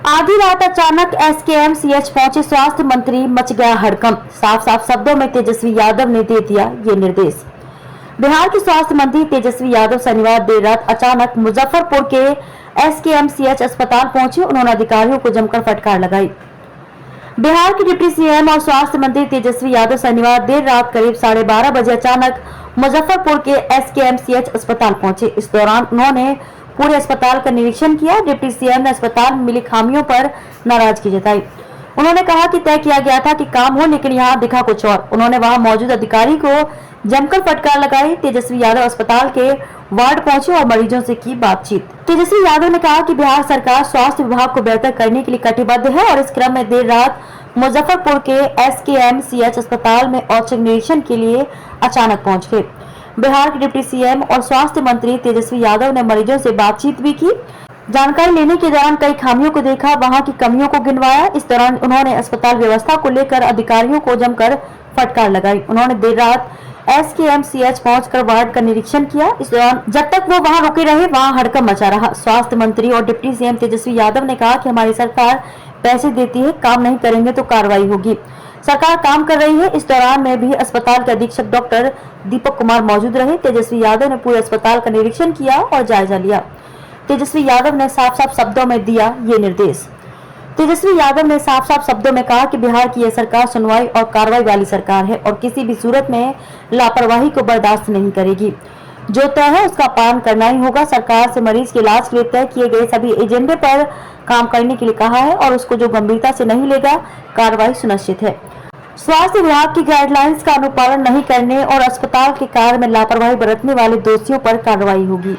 आधी रात अचानक एसकेएमसीएच पहुंचे स्वास्थ्य मंत्री, मच गया हड़कंप। साफ साफ शब्दों में तेजस्वी यादव ने दे दिया ये निर्देश। बिहार के स्वास्थ्य मंत्री तेजस्वी यादव शनिवार देर रात अचानक मुजफ्फरपुर के एसकेएमसीएच अस्पताल पहुंचे। उन्होंने अधिकारियों को जमकर फटकार लगाई। बिहार के डिप्टी सीएम और स्वास्थ्य मंत्री तेजस्वी यादव शनिवार देर रात करीब 12:30 बजे अचानक मुजफ्फरपुर के एसकेएमसीएच अस्पताल पहुंचे। इस दौरान उन्होंने पूरे अस्पताल का निरीक्षण किया। डिप्टी सीएम ने अस्पताल में मिली खामियों पर नाराजगी जताई। उन्होंने कहा कि तय किया गया था कि काम हो, लेकिन यहाँ दिखा कुछ और। उन्होंने वहां मौजूद अधिकारी को जमकर फटकार लगाई। तेजस्वी यादव अस्पताल के वार्ड पहुंचे और मरीजों से की बातचीत। तेजस्वी यादव ने कहा कि बिहार सरकार स्वास्थ्य विभाग को बेहतर करने के लिए कटिबद्ध है और इस क्रम में देर रात मुजफ्फरपुर के एसकेएमसीएच अस्पताल में औचक निरीक्षण के लिए अचानक पहुंच गए। बिहार के डिप्टी सीएम और स्वास्थ्य मंत्री तेजस्वी यादव ने मरीजों से बातचीत भी की। जानकारी लेने के दौरान कई खामियों को देखा, वहां की कमियों को गिनवाया। इस दौरान उन्होंने अस्पताल व्यवस्था को लेकर अधिकारियों को जमकर फटकार लगाई। उन्होंने देर रात एसकेएमसीएच पहुंचकर वार्ड का निरीक्षण किया। इस दौरान जब तक वो वहां रुके रहे, वहां हड़कंप मचा रहा। स्वास्थ्य मंत्री और डिप्टी सीएम तेजस्वी यादव ने कहा कि हमारी सरकार पैसे देती है, काम नहीं करेंगे तो कार्रवाई होगी। सरकार काम कर रही है। इस दौरान में भी अस्पताल के अधीक्षक डॉक्टर दीपक कुमार मौजूद रहे। तेजस्वी यादव ने पूरे अस्पताल का निरीक्षण किया और जायजा लिया। तेजस्वी यादव ने साफ साफ शब्दों में दिया ये निर्देश। तेजस्वी यादव ने साफ साफ शब्दों में कहा कि बिहार की यह सरकार सुनवाई और कार्रवाई वाली सरकार है और किसी भी सूरत में लापरवाही को बर्दाश्त नहीं करेगी। जो तय है उसका पालन करना ही होगा। सरकार से मरीज के इलाज के लिए तय किए गए सभी एजेंडे पर काम करने के लिए कहा है और उसको जो गंभीरता से नहीं लेगा, कार्रवाई सुनिश्चित है। स्वास्थ्य विभाग की गाइडलाइंस का अनुपालन नहीं करने और अस्पताल के कार्य में लापरवाही बरतने वाले दोषियों पर कार्रवाई होगी।